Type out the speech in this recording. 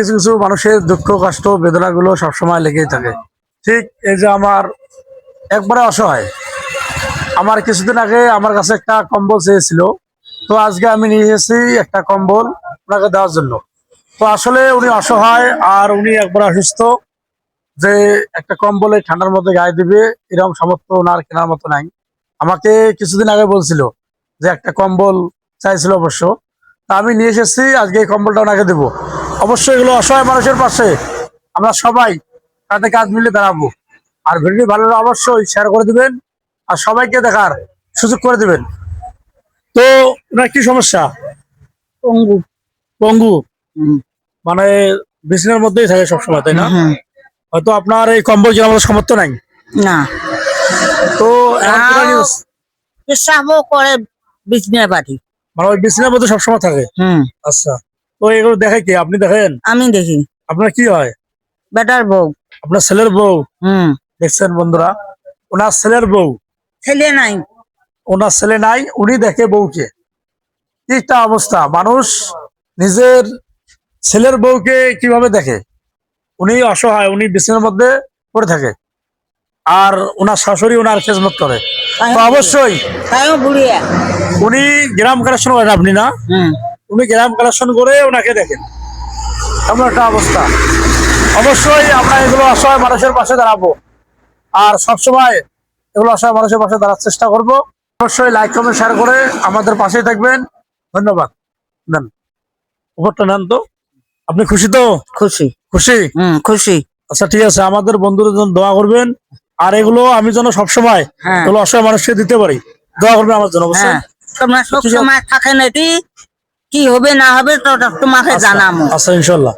কিছু কিছু মানুষের দুঃখ কষ্ট বেদনা গুলো সবসময় লেগেই থাকে। ঠিক এই যে আমার একবারে অসহায়, আমার কিছুদিন আগে আমার কাছে একটা কম্বল চেয়েছিল, তো আজকে আমি নিয়ে এসেছি একটা কম্বল ওনাকে দেওয়ার জন্য। তো আসলে উনি অসহায় আর উনি একবার অসুস্থ, যে একটা কম্বলে ঠান্ডার মধ্যে গায়ে দিবে এরকম সামর্থ্য ওনার কেনার মতো নাই। আমাকে কিছুদিন আগে বলছিল যে একটা কম্বল চাইছিল অবশ্য, তা আমি নিয়ে এসেছি আজকে এই কম্বলটা ওনাকে দেবো। অবশ্যই এগুলো অসহায় মানুষের পাশে আমরা সবাই কাঁধে কাঁধ মিলে দাঁড়াবো। আর ভিডিও ভালো লাগলে অবশ্যই শেয়ার করে দিবেন আর সবাইকে দেখার সুযোগ করে দিবেন। তো ওনার কি সমস্যা? পঙ্গু। পঙ্গু, হুম, মানে বিছানার মধ্যেই থাকে সবসময়, তাই না? হুম। হয়তো আপনার এই কম্বল কেনার মতো সামর্থ্য নাই। না, তো এখন কোথায় নিয়ে যাচ্ছেন? পেশাবও করে বিছনা পাটি। মানে ওই বিছানার মধ্যে সবসময় থাকে? হুম, আচ্ছা, তো এগুলো দেখে কি? আপনি দেখেন? আমি দেখি। আপনার কি হয়? বেটার বউ। আপনার ছেলের বউ? হুম, দেখছেন বন্ধুরা, ওনার ছেলের বউ। ছেলে নাই। ওনার ছেলে নাই, উনি দেখে বউকে। কি একটা অবস্থা! মানুষ নিজের ছেলের বউকে কিভাবে দেখে? উনি অসহায়, উনি বিছানার মধ্যে পড়ে থাকে আর ওনার শাশুড়ি ওনার খেজমত করে। তো অবশ্যই তাইও বুড়িয়া। উনি গ্রাম কালেকশন করেন, আপনি না? হুম, উনি গ্রাম কালেকশন করে ওনাকে দেখেন, এমন একটা অবস্থা। অবশ্যই আমরা এগুলো অসহায় মানুষের পাশে দাঁড়াবো আর সবসময় এগুলো অসহায় মানুষের পাশে দাঁড়ার চেষ্টা করব। অবশ্যই লাইক কমেন্ট শেয়ার করে আমাদের পাশেই থাকবেন। ধন্যবাদ। নেন, উপরটা নেন তো। আপনি খুশি তো? খুশি। খুশি? খুশি। আচ্ছা ঠিক আছে, আমাদের বন্ধুদের জন্য দোয়া করবেন। আর এগুলো আমি যেন সবসময় হ্যাঁ, এগুলো অসহায় মানুষকে দিতে পারি, দোয়া করবেন আমার জন্য অবশ্যই। হ্যাঁ। তোমরা সব সময় থাকে নাকি কি হবে না হবে তো তোমাকে জানাবো। আচ্ছা ইনশাল্লাহ।